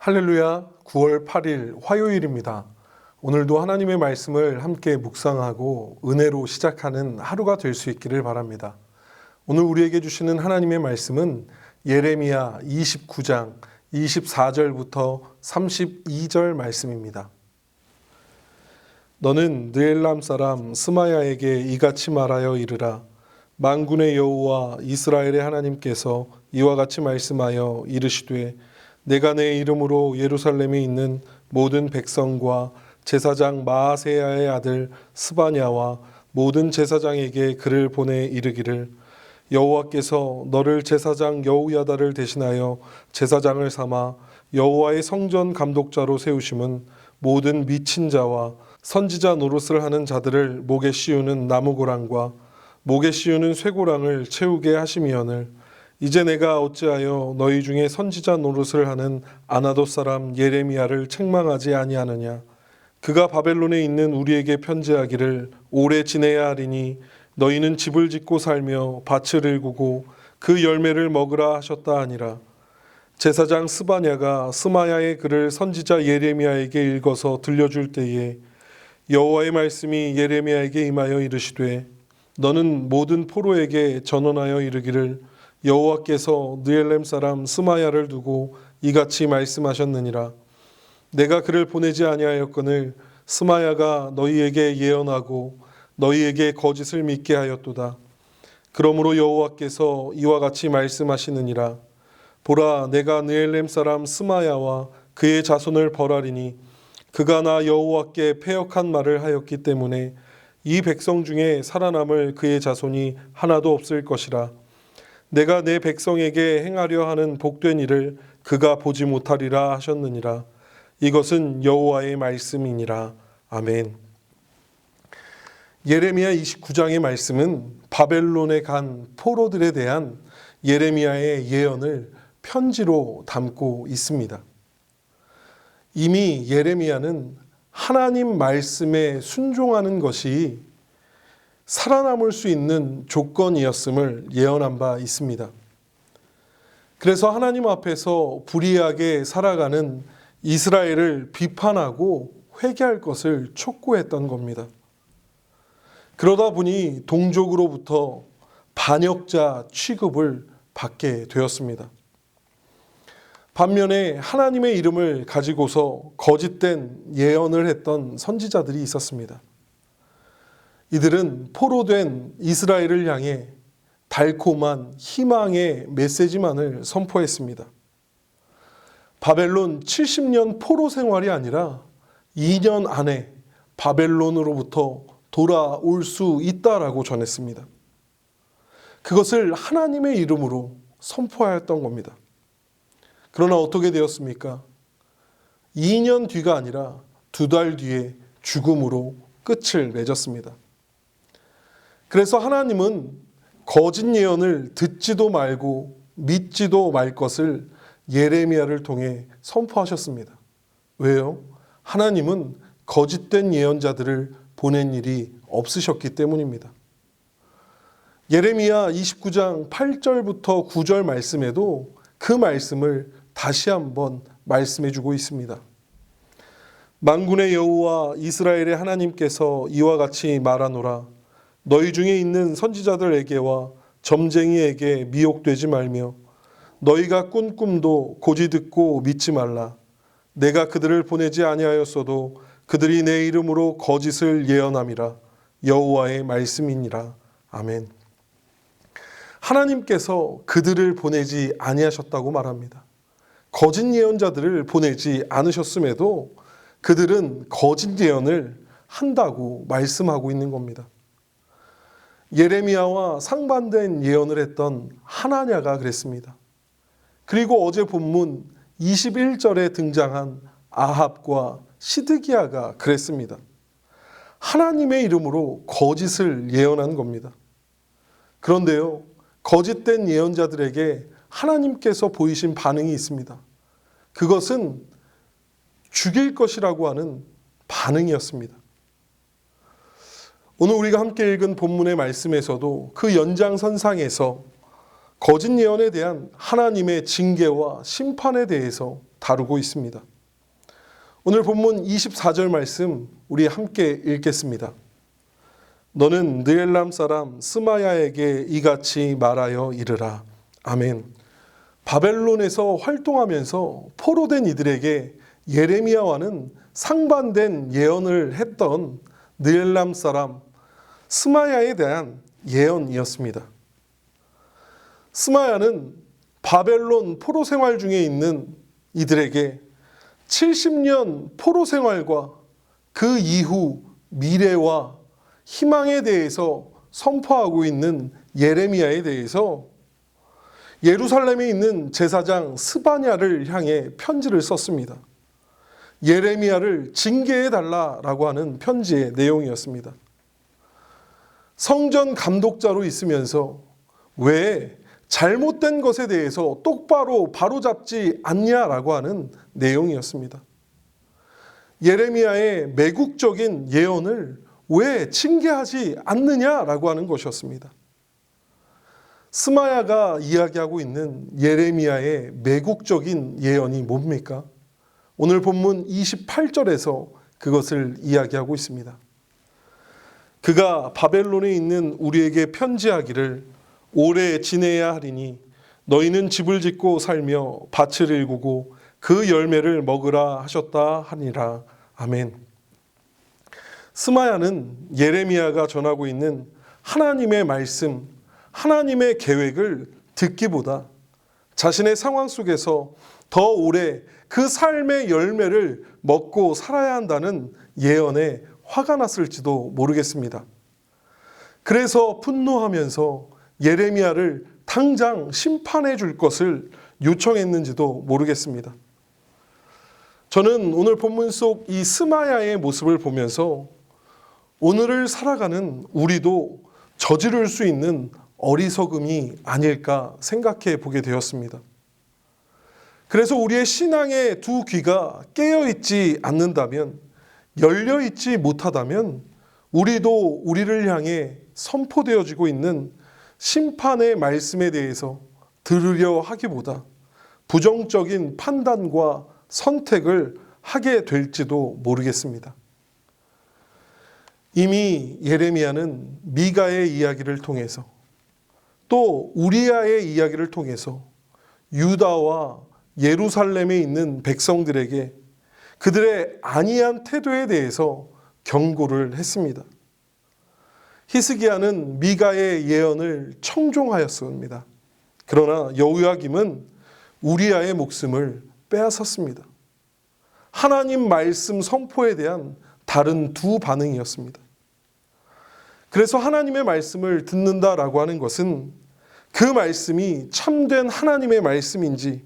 할렐루야, 9월 8일 화요일입니다. 오늘도 하나님의 말씀을 함께 묵상하고 은혜로 시작하는 하루가 될 수 있기를 바랍니다. 오늘 우리에게 주시는 하나님의 말씀은 예레미야 29장 24절부터 32절 말씀입니다. 너는 느엘람 사람 스마야에게 이같이 말하여 이르라. 만군의 여호와 이스라엘의 하나님께서 이와 같이 말씀하여 이르시되 내가 내 이름으로 예루살렘에 있는 모든 백성과 제사장 마아세야의 아들 스바냐와 모든 제사장에게 글을 보내 이르기를 여호와께서 너를 제사장 여호야다를 대신하여 제사장을 삼아 여호와의 성전 감독자로 세우심은 모든 미친 자와 선지자 노릇을 하는 자들을 목에 씌우는 나무고랑과 목에 씌우는 쇠고랑을 채우게 하심이오늘 이제 내가 어찌하여 너희 중에 선지자 노릇을 하는 아나돗 사람 예레미야를 책망하지 아니하느냐. 그가 바벨론에 있는 우리에게 편지하기를 오래 지내야 하리니 너희는 집을 짓고 살며 밭을 일구고 그 열매를 먹으라 하셨다 하니라. 제사장 스바냐가 스마야의 글을 선지자 예레미야에게 읽어서 들려줄 때에 여호와의 말씀이 예레미야에게 임하여 이르시되 너는 모든 포로에게 전언하여 이르기를 여호와께서 느엘렘 사람 스마야를 두고 이같이 말씀하셨느니라. 내가 그를 보내지 아니하였거늘 스마야가 너희에게 예언하고 너희에게 거짓을 믿게 하였도다. 그러므로 여호와께서 이와 같이 말씀하시느니라. 보라, 내가 느엘렘 사람 스마야와 그의 자손을 벌하리니 그가 나 여호와께 패역한 말을 하였기 때문에 이 백성 중에 살아남을 그의 자손이 하나도 없을 것이라. 내가 내 백성에게 행하려 하는 복된 일을 그가 보지 못하리라 하셨느니라. 이것은 여호와의 말씀이니라. 아멘. 예레미야 29장의 말씀은 바벨론에 간 포로들에 대한 예레미야의 예언을 편지로 담고 있습니다. 이미 예레미야는 하나님 말씀에 순종하는 것이 살아남을 수 있는 조건이었음을 예언한 바 있습니다. 그래서 하나님 앞에서 불의하게 살아가는 이스라엘을 비판하고 회개할 것을 촉구했던 겁니다. 그러다 보니 동족으로부터 반역자 취급을 받게 되었습니다. 반면에 하나님의 이름을 가지고서 거짓된 예언을 했던 선지자들이 있었습니다. 이들은 포로된 이스라엘을 향해 달콤한 희망의 메시지만을 선포했습니다. 바벨론 70년 포로 생활이 아니라 2년 안에 바벨론으로부터 돌아올 수 있다라고 전했습니다. 그것을 하나님의 이름으로 선포하였던 겁니다. 그러나 어떻게 되었습니까? 2년 뒤가 아니라 2달 뒤에 죽음으로 끝을 맺었습니다. 그래서 하나님은 거짓 예언을 듣지도 말고 믿지도 말 것을 예레미야를 통해 선포하셨습니다. 왜요? 하나님은 거짓된 예언자들을 보낸 일이 없으셨기 때문입니다. 예레미야 29장 8절부터 9절 말씀에도 그 말씀을 다시 한번 말씀해 주고 있습니다. 만군의 여호와 이스라엘의 하나님께서 이와 같이 말하노라. 너희 중에 있는 선지자들에게와 점쟁이에게 미혹되지 말며 너희가 꾼 꿈도 고지 듣고 믿지 말라. 내가 그들을 보내지 아니하였어도 그들이 내 이름으로 거짓을 예언함이라. 여호와의 말씀이니라. 아멘. 하나님께서 그들을 보내지 아니하셨다고 말합니다. 거짓 예언자들을 보내지 않으셨음에도 그들은 거짓 예언을 한다고 말씀하고 있는 겁니다. 예레미야와 상반된 예언을 했던 하나냐가 그랬습니다. 그리고 어제 본문 21절에 등장한 아합과 시드기야가 그랬습니다. 하나님의 이름으로 거짓을 예언한 겁니다. 그런데요, 거짓된 예언자들에게 하나님께서 보이신 반응이 있습니다. 그것은 죽일 것이라고 하는 반응이었습니다. 오늘 우리가 함께 읽은 본문의 말씀에서도 그 연장선상에서 거짓 예언에 대한 하나님의 징계와 심판에 대해서 다루고 있습니다. 오늘 본문 24절 말씀 우리 함께 읽겠습니다. 너는 느엘람 사람 스마야에게 이같이 말하여 이르라. 아멘. 바벨론에서 활동하면서 포로된 이들에게 예레미야와는 상반된 예언을 했던 느엘람 사람 스마야에 대한 예언이었습니다. 스마야는 바벨론 포로 생활 중에 있는 이들에게 70년 포로 생활과 그 이후 미래와 희망에 대해서 선포하고 있는 예레미야에 대해서 예루살렘에 있는 제사장 스바냐를 향해 편지를 썼습니다. 예레미야를 징계해달라라고 하는 편지의 내용이었습니다. 성전 감독자로 있으면서 왜 잘못된 것에 대해서 똑바로 바로잡지 않냐라고 하는 내용이었습니다. 예레미야의 매국적인 예언을 왜 징계하지 않느냐라고 하는 것이었습니다. 스마야가 이야기하고 있는 예레미야의 매국적인 예언이 뭡니까? 오늘 본문 28절에서 그것을 이야기하고 있습니다. 그가 바벨론에 있는 우리에게 편지하기를 오래 지내야 하리니 너희는 집을 짓고 살며 밭을 일구고 그 열매를 먹으라 하셨다 하니라. 아멘. 스마야는 예레미야가 전하고 있는 하나님의 말씀, 하나님의 계획을 듣기보다 자신의 상황 속에서 더 오래 그 삶의 열매를 먹고 살아야 한다는 예언에 화가 났을지도 모르겠습니다. 그래서 분노하면서 예레미야를 당장 심판해 줄 것을 요청했는지도 모르겠습니다. 저는 오늘 본문 속 이 스마야의 모습을 보면서 오늘을 살아가는 우리도 저지를 수 있는 어리석음이 아닐까 생각해 보게 되었습니다. 그래서 우리의 신앙의 두 귀가 깨어있지 않는다면, 열려있지 못하다면 우리도 우리를 향해 선포되어지고 있는 심판의 말씀에 대해서 들으려 하기보다 부정적인 판단과 선택을 하게 될지도 모르겠습니다. 이미 예레미야는 미가의 이야기를 통해서 또 우리아의 이야기를 통해서 유다와 예루살렘에 있는 백성들에게 그들의 안이한 태도에 대해서 경고를 했습니다. 히스기야는 미가의 예언을 청종하였습니다. 그러나 여호야김은 우리아의 목숨을 빼앗았습니다. 하나님 말씀 선포에 대한 다른 두 반응이었습니다. 그래서 하나님의 말씀을 듣는다라고 하는 것은 그 말씀이 참된 하나님의 말씀인지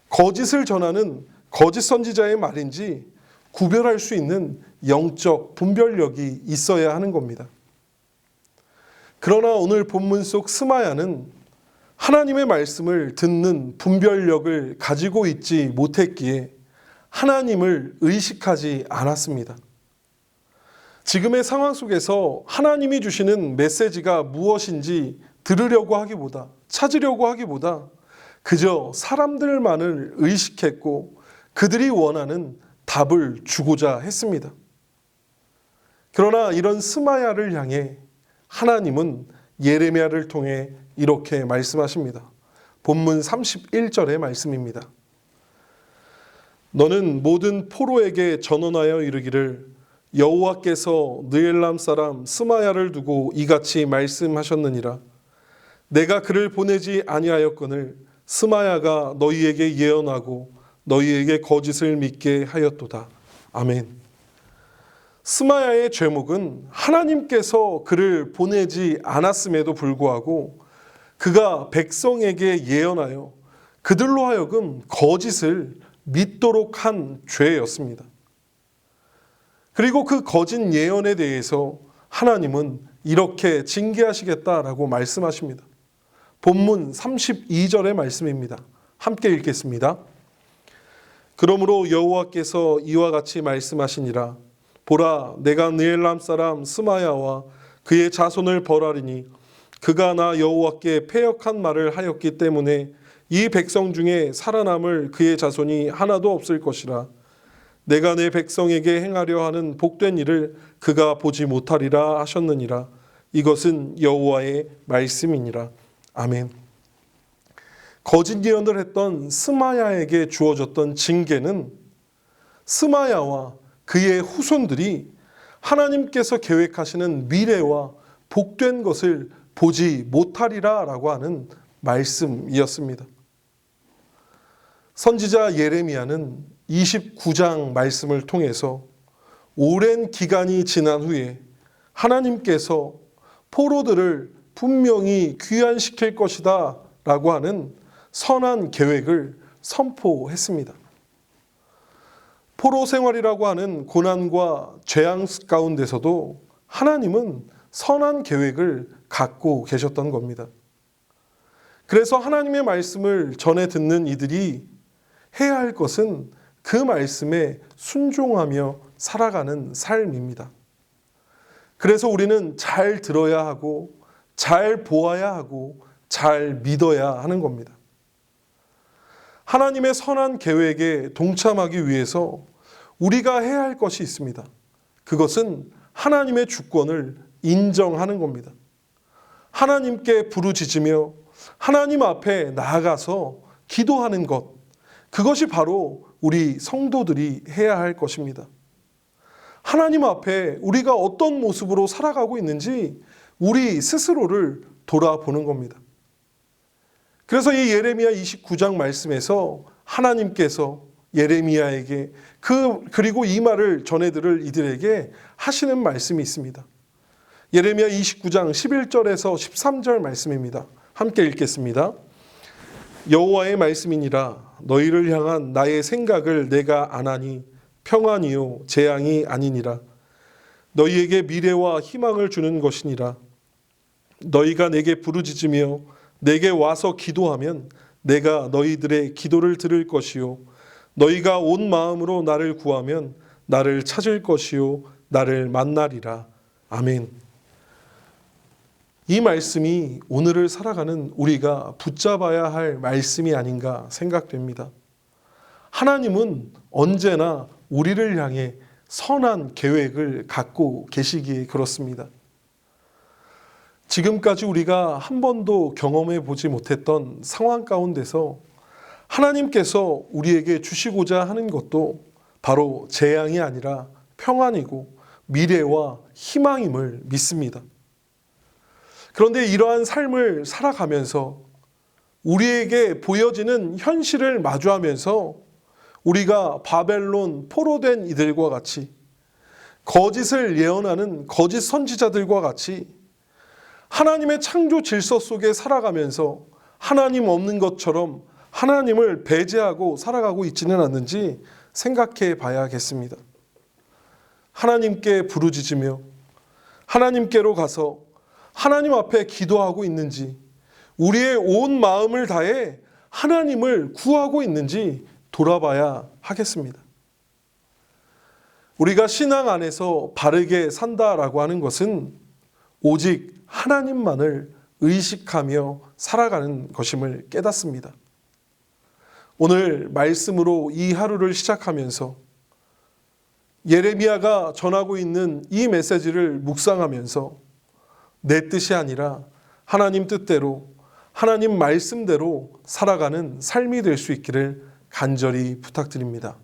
거짓을 전하는 거짓 선지자의 말인지 구별할 수 있는 영적 분별력이 있어야 하는 겁니다. 그러나 오늘 본문 속 스마야는 하나님의 말씀을 듣는 분별력을 가지고 있지 못했기에 하나님을 의식하지 않았습니다. 지금의 상황 속에서 하나님이 주시는 메시지가 무엇인지 들으려고 하기보다, 찾으려고 하기보다 그저 사람들만을 의식했고 그들이 원하는 답을 주고자 했습니다. 그러나 이런 스마야를 향해 하나님은 예레미야를 통해 이렇게 말씀하십니다. 본문 31절의 말씀입니다. 너는 모든 포로에게 전언하여 이르기를 여호와께서 느엘람 사람 스마야를 두고 이같이 말씀하셨느니라. 내가 그를 보내지 아니하였거늘 스마야가 너희에게 예언하고 너희에게 거짓을 믿게 하였도다. 아멘. 스마야의 죄목은 하나님께서 그를 보내지 않았음에도 불구하고 그가 백성에게 예언하여 그들로 하여금 거짓을 믿도록 한 죄였습니다. 그리고 그 거짓 예언에 대해서 하나님은 이렇게 징계하시겠다라고 말씀하십니다. 본문 32절의 말씀입니다. 함께 읽겠습니다. 그러므로 여호와께서 이와 같이 말씀하시니라. 보라, 내가 느엘람 사람 스마야와 그의 자손을 벌하리니 그가 나 여호와께 패역한 말을 하였기 때문에 이 백성 중에 살아남을 그의 자손이 하나도 없을 것이라. 내가 내 백성에게 행하려 하는 복된 일을 그가 보지 못하리라 하셨느니라. 이것은 여호와의 말씀이니라. 아멘. 거짓 예언을 했던 스마야에게 주어졌던 징계는 스마야와 그의 후손들이 하나님께서 계획하시는 미래와 복된 것을 보지 못하리라 라고 하는 말씀이었습니다. 선지자 예레미야는 29장 말씀을 통해서 오랜 기간이 지난 후에 하나님께서 포로들을 분명히 귀환시킬 것이다 라고 하는 선한 계획을 선포했습니다. 포로 생활이라고 하는 고난과 재앙 가운데서도 하나님은 선한 계획을 갖고 계셨던 겁니다. 그래서 하나님의 말씀을 전해 듣는 이들이 해야 할 것은 그 말씀에 순종하며 살아가는 삶입니다. 그래서 우리는 잘 들어야 하고 잘 보아야 하고 잘 믿어야 하는 겁니다. 하나님의 선한 계획에 동참하기 위해서 우리가 해야 할 것이 있습니다. 그것은 하나님의 주권을 인정하는 겁니다. 하나님께 부르짖으며 하나님 앞에 나아가서 기도하는 것, 그것이 바로 우리 성도들이 해야 할 것입니다. 하나님 앞에 우리가 어떤 모습으로 살아가고 있는지 우리 스스로를 돌아보는 겁니다. 그래서 이 예레미야 29장 말씀에서 하나님께서 예레미야에게 그리고 이 말을 전해들을 이들에게 하시는 말씀이 있습니다. 예레미야 29장 11절에서 13절 말씀입니다. 함께 읽겠습니다. 여호와의 말씀이니라. 너희를 향한 나의 생각을 내가 아나니 평안이요 재앙이 아니니라. 너희에게 미래와 희망을 주는 것이니라. 너희가 내게 부르짖으며 내게 와서 기도하면 내가 너희들의 기도를 들을 것이요 너희가 온 마음으로 나를 구하면 나를 찾을 것이요 나를 만나리라. 아멘. 이 말씀이 오늘을 살아가는 우리가 붙잡아야 할 말씀이 아닌가 생각됩니다. 하나님은 언제나 우리를 향해 선한 계획을 갖고 계시기에 그렇습니다. 지금까지 우리가 한 번도 경험해 보지 못했던 상황 가운데서 하나님께서 우리에게 주시고자 하는 것도 바로 재앙이 아니라 평안이고 미래와 희망임을 믿습니다. 그런데 이러한 삶을 살아가면서 우리에게 보여지는 현실을 마주하면서 우리가 바벨론 포로된 이들과 같이 거짓을 예언하는 거짓 선지자들과 같이 하나님의 창조 질서 속에 살아가면서 하나님 없는 것처럼 하나님을 배제하고 살아가고 있지는 않는지 생각해 봐야겠습니다. 하나님께 부르짖으며 하나님께로 가서 하나님 앞에 기도하고 있는지, 우리의 온 마음을 다해 하나님을 구하고 있는지 돌아봐야 하겠습니다. 우리가 신앙 안에서 바르게 산다라고 하는 것은 오직 하나님만을 의식하며 살아가는 것임을 깨닫습니다. 오늘 말씀으로 이 하루를 시작하면서 예레미야가 전하고 있는 이 메시지를 묵상하면서 내 뜻이 아니라 하나님 뜻대로 하나님 말씀대로 살아가는 삶이 될 수 있기를 간절히 부탁드립니다.